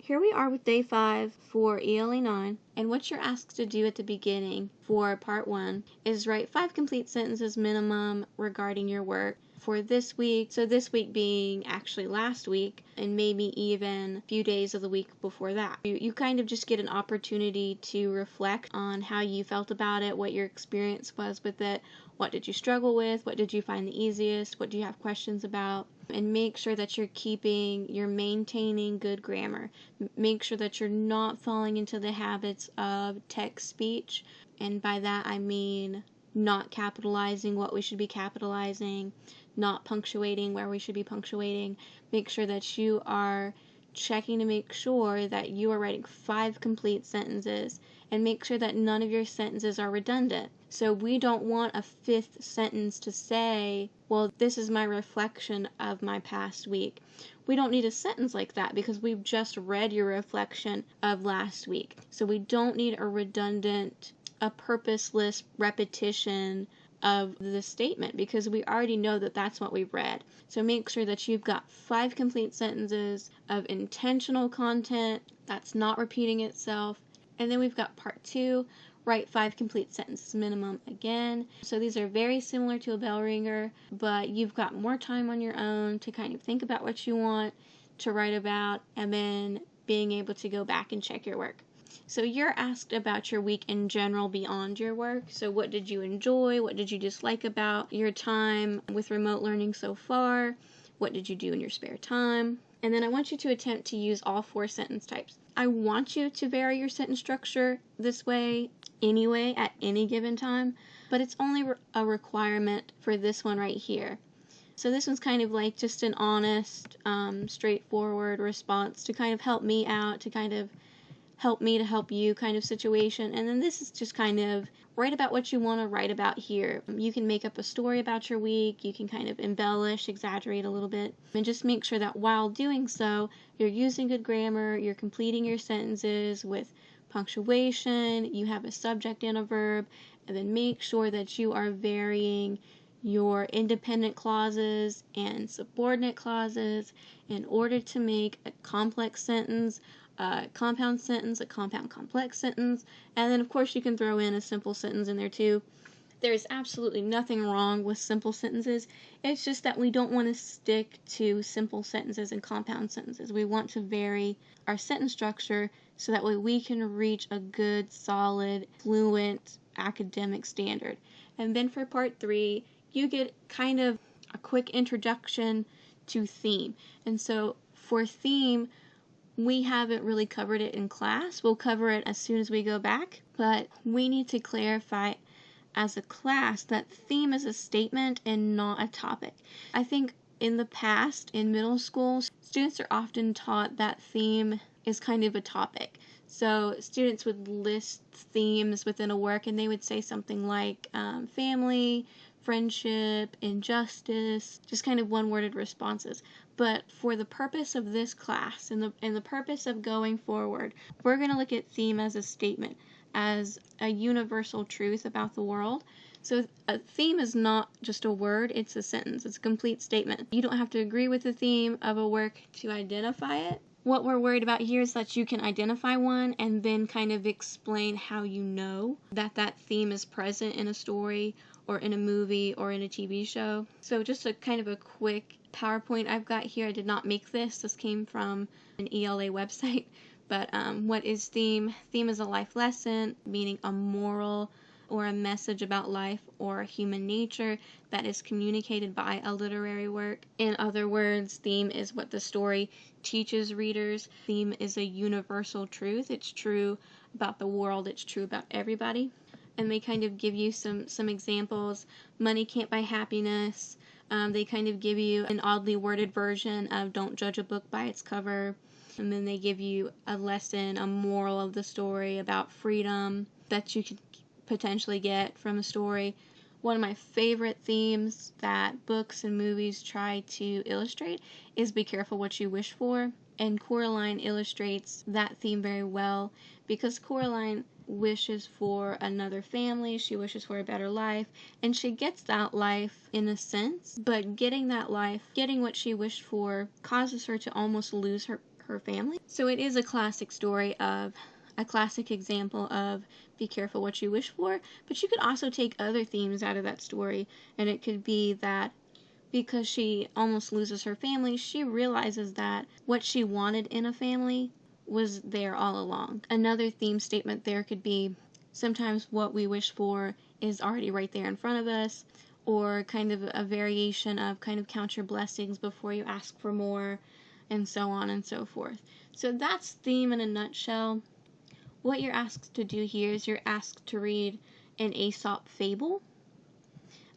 here we are with day 5 for ELA 9, and what you're asked to do at the beginning for part 1 is write 5 complete sentences minimum regarding your work for this week. So this week being actually last week, and maybe even a few days of the week before that. You kind of just get an opportunity to reflect on how you felt about it, what your experience was with it, what did you struggle with, what did you find the easiest, what do you have questions about, and make sure that you're maintaining good grammar. Make sure that you're not falling into the habits of text speech, and by that I mean not capitalizing what we should be capitalizing, not punctuating where we should be punctuating. Make sure that you are checking to make sure that you are writing 5 complete sentences, and make sure that none of your sentences are redundant. So we don't want a 5th sentence to say, well, this is my reflection of my past week. We don't need a sentence like that because we've just read your reflection of last week. So we don't need a purposeless repetition of the statement because we already know that that's what we've read. So make sure that you've got 5 complete sentences of intentional content that's not repeating itself. And then we've got part 2, write 5 complete sentences minimum again. So these are very similar to a bell ringer, but you've got more time on your own to kind of think about what you want to write about, and then being able to go back and check your work. So you're asked about your week in general beyond your work. So what did you enjoy? What did you dislike about your time with remote learning so far? What did you do in your spare time? And then I want you to attempt to use all 4 sentence types. I want you to vary your sentence structure this way anyway at any given time, but it's only a requirement for this one right here. So this one's kind of like just an honest, straightforward response to kind of help me out, to kind of help me to help you kind of situation. And then this is just kind of write about what you want to write about here. You can make up a story about your week, you can kind of embellish, exaggerate a little bit, and just make sure that while doing so, you're using good grammar, you're completing your sentences with punctuation, you have a subject and a verb, and then make sure that you are varying your independent clauses and subordinate clauses in order to make a complex sentence, a compound sentence, a compound complex sentence, and then of course you can throw in a simple sentence in there too. There's absolutely nothing wrong with simple sentences. It's just that we don't want to stick to simple sentences and compound sentences. We want to vary our sentence structure so that way we can reach a good, solid, fluent academic standard. And then for part 3, you get kind of a quick introduction to theme. And so for theme, we haven't really covered it in class. We'll cover it as soon as we go back, but we need to clarify as a class that theme is a statement and not a topic. I think in the past, in middle school, students are often taught that theme is kind of a topic. So students would list themes within a work and they would say something like family, friendship, injustice, just kind of one-worded responses. But for the purpose of this class and the purpose of going forward, we're going to look at theme as a statement, as a universal truth about the world. So a theme is not just a word, it's a sentence, it's a complete statement. You don't have to agree with the theme of a work to identify it. What we're worried about here is that you can identify one and then kind of explain how you know that that theme is present in a story or in a movie or in a TV show. So just a kind of a quick PowerPoint I've got here. I did not make this. This came from an ELA website. But what is theme? Theme is a life lesson, meaning a moral or a message about life or human nature that is communicated by a literary work. In other words, theme is what the story teaches readers. Theme is a universal truth. It's true about the world. It's true about everybody. And they kind of give you some examples. Money can't buy happiness. They kind of give you an oddly worded version of don't judge a book by its cover. And then they give you a lesson, a moral of the story about freedom that you could potentially get from a story. One of my favorite themes that books and movies try to illustrate is be careful what you wish for. And Coraline illustrates that theme very well because Coraline wishes for another family, she wishes for a better life, and she gets that life in a sense, but getting that life, getting what she wished for, causes her to almost lose her her family. So it is a classic story of a classic example of be careful what you wish for, but you could also take other themes out of that story, and it could be that because she almost loses her family, she realizes that what she wanted in a family was there all along. Another theme statement there could be sometimes what we wish for is already right there in front of us, or kind of a variation of kind of count your blessings before you ask for more, and so on and so forth. So that's theme in a nutshell. What you're asked to do here is you're asked to read an Asop Fable.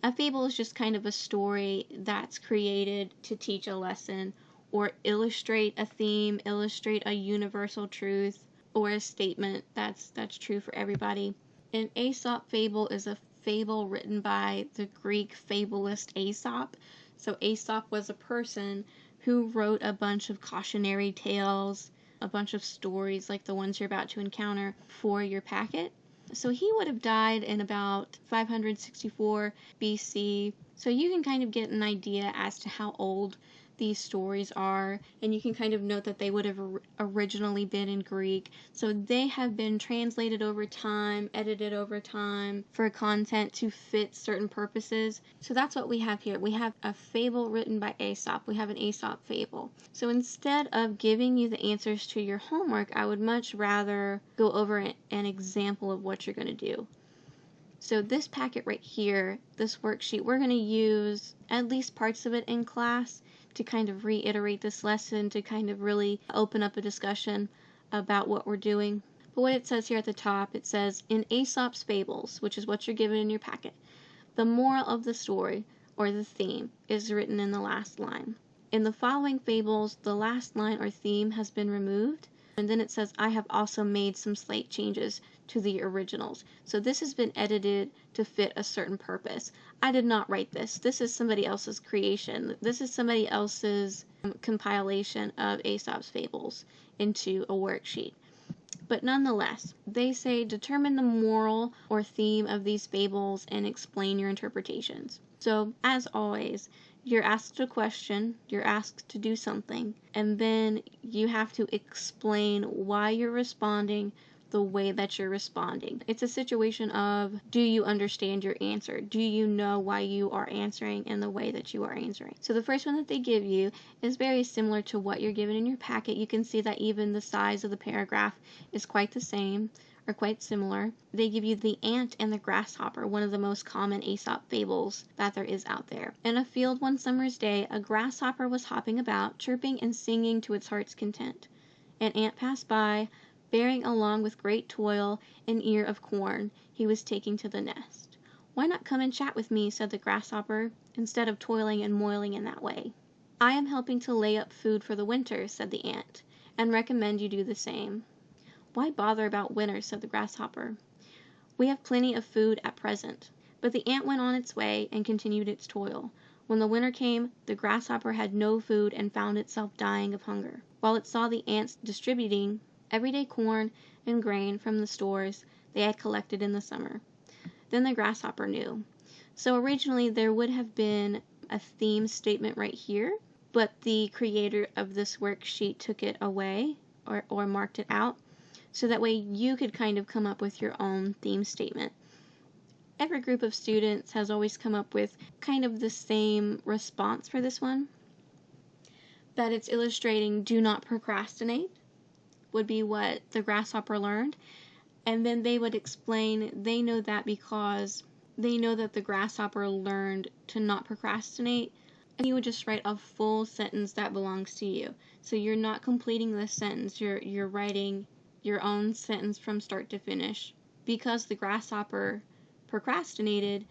A fable is just kind of a story that's created to teach a lesson or illustrate a theme, illustrate a universal truth, or a statement that's true for everybody. An Asop Fable is a fable written by the Greek fabulist Asop. So Asop was a person who wrote a bunch of cautionary tales, a bunch of stories like the ones you're about to encounter for your packet. So he would have died in about 564 BC. So you can kind of get an idea as to how old these stories are, and you can kind of note that they would have originally been in Greek. So they have been translated over time, edited over time for content to fit certain purposes. So that's what we have here. We have a fable written by Aesop. We have an Aesop fable. So instead of giving you the answers to your homework, I would much rather go over an example of what you're going to do. So this packet right here, this worksheet, we're going to use at least parts of it in class to kind of reiterate this lesson, to kind of really open up a discussion about what we're doing. But what it says here at the top, it says, in Aesop's Fables, which is what you're given in your packet, the moral of the story, or the theme, is written in the last line. In the following fables, the last line or theme has been removed, and then it says, I have also made some slight changes to the originals. So this has been edited to fit a certain purpose. I did not write this. This is somebody else's creation. This is somebody else's compilation of Aesop's Fables into a worksheet. But nonetheless, they say determine the moral or theme of these fables and explain your interpretations. So, as always, you're asked a question, you're asked to do something, and then you have to explain why you're responding the way that you're responding. It's a situation of, do you understand your answer? Do you know why you are answering in the way that you are answering? So the first one that they give you is very similar to what you're given in your packet. You can see that even the size of the paragraph is quite the same, or quite similar. They give you the ant and the grasshopper, one of the most common Aesop fables that there is out there. In a field one summer's day, a grasshopper was hopping about, chirping and singing to its heart's content. An ant passed by, bearing along with great toil an ear of corn he was taking to the nest. Why not come and chat with me, said the grasshopper, instead of toiling and moiling in that way? I am helping to lay up food for the winter, said the ant, and recommend you do the same. Why bother about winter, said the grasshopper. We have plenty of food at present. But the ant went on its way and continued its toil. When the winter came, the grasshopper had no food and found itself dying of hunger. While it saw the ants distributing everyday corn and grain from the stores they had collected in the summer. Then the grasshopper knew. So originally there would have been a theme statement right here, but the creator of this worksheet took it away or marked it out, so that way you could kind of come up with your own theme statement. Every group of students has always come up with kind of the same response for this one, that it's illustrating do not procrastinate, would be what the grasshopper learned, and then they would explain they know that because they know that the grasshopper learned to not procrastinate, and you would just write a full sentence that belongs to you. So you're not completing this sentence, you're writing your own sentence from start to finish. Because the grasshopper procrastinated,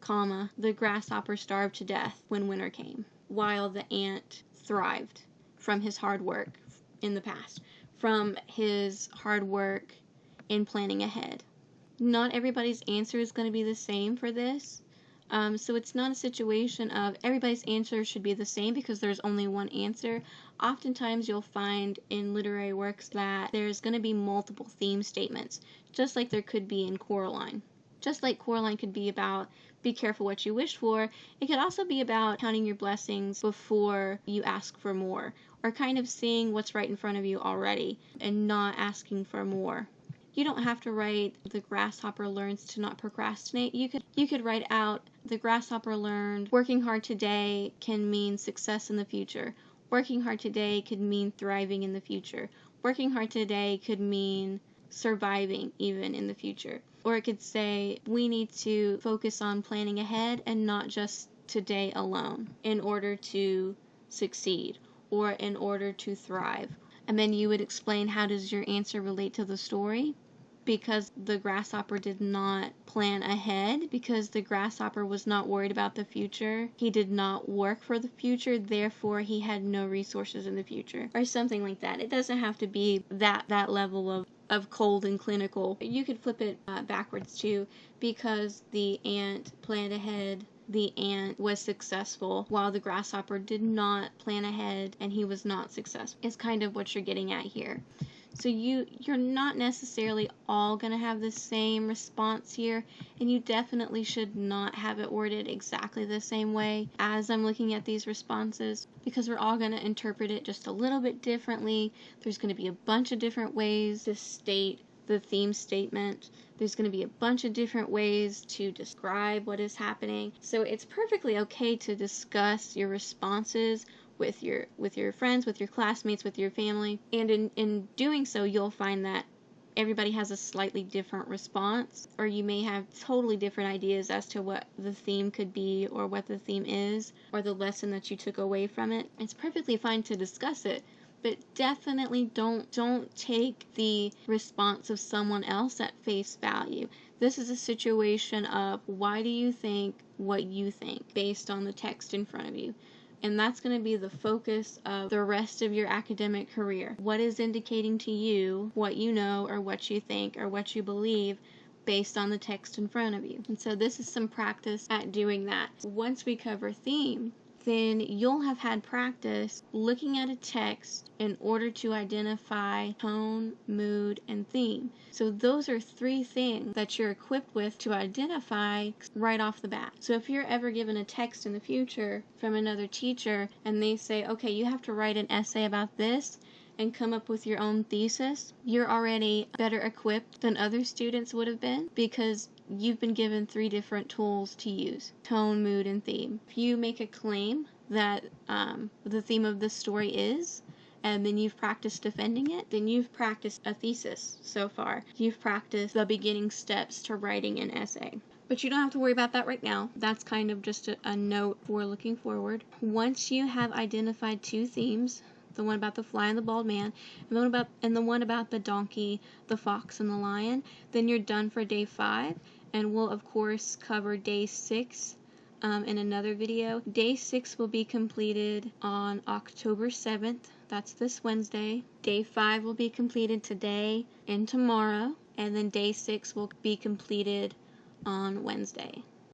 comma, the grasshopper starved to death when winter came, while the ant thrived from his hard work in the past, from his hard work in planning ahead. Not everybody's answer is going to be the same for this. So it's not a situation of everybody's answer should be the same because there's only one answer. Oftentimes you'll find in literary works that there's going to be multiple theme statements, just like there could be in Coraline. Just like Coraline could be about be careful what you wish for. It could also be about counting your blessings before you ask for more, or kind of seeing what's right in front of you already and not asking for more. You don't have to write the grasshopper learns to not procrastinate. You could write out the grasshopper learned working hard today can mean success in the future. Working hard today could mean thriving in the future. Working hard today could mean surviving even in the future. Or it could say we need to focus on planning ahead and not just today alone in order to succeed or in order to thrive. And then you would explain how does your answer relate to the story, because the grasshopper did not plan ahead, because the grasshopper was not worried about the future. He did not work for the future, therefore he had no resources in the future, or something like that. It doesn't have to be that level of cold and clinical. You could flip it backwards too, because the ant planned ahead. The ant was successful while the grasshopper did not plan ahead and he was not successful. Is kind of what you're getting at here. So you're not necessarily all going to have the same response here, and you definitely should not have it worded exactly the same way as I'm looking at these responses, because we're all going to interpret it just a little bit differently. There's going to be a bunch of different ways to state the theme statement. There's going to be a bunch of different ways to describe what is happening. So it's perfectly okay to discuss your responses with your friends, with your classmates, with your family. And in doing so, you'll find that everybody has a slightly different response, or you may have totally different ideas as to what the theme could be, or what the theme is, or the lesson that you took away from it. It's perfectly fine to discuss it, but definitely don't take the response of someone else at face value. This is a situation of why do you think what you think based on the text in front of you. And that's going to be the focus of the rest of your academic career. What is indicating to you what you know, or what you think, or what you believe based on the text in front of you. And so this is some practice at doing that. Once we cover theme, then you'll have had practice looking at a text in order to identify tone, mood, and theme. So those are 3 things that you're equipped with to identify right off the bat. So if you're ever given a text in the future from another teacher and they say, okay, you have to write an essay about this and come up with your own thesis, you're already better equipped than other students would have been, because you've been given 3 different tools to use: tone, mood, and theme. If you make a claim that the theme of this story is, and then you've practiced defending it, then you've practiced a thesis so far. You've practiced the beginning steps to writing an essay. But you don't have to worry about that right now. That's kind of just a note for looking forward. Once you have identified 2 themes, the one about the fly and the bald man, and the one about the donkey, the fox, and the lion, then you're done for day 5. And we'll of course cover day 6 in another video. Day 6 will be completed on October 7th. That's this Wednesday. Day 5 will be completed today and tomorrow. And then day 6 will be completed on Wednesday.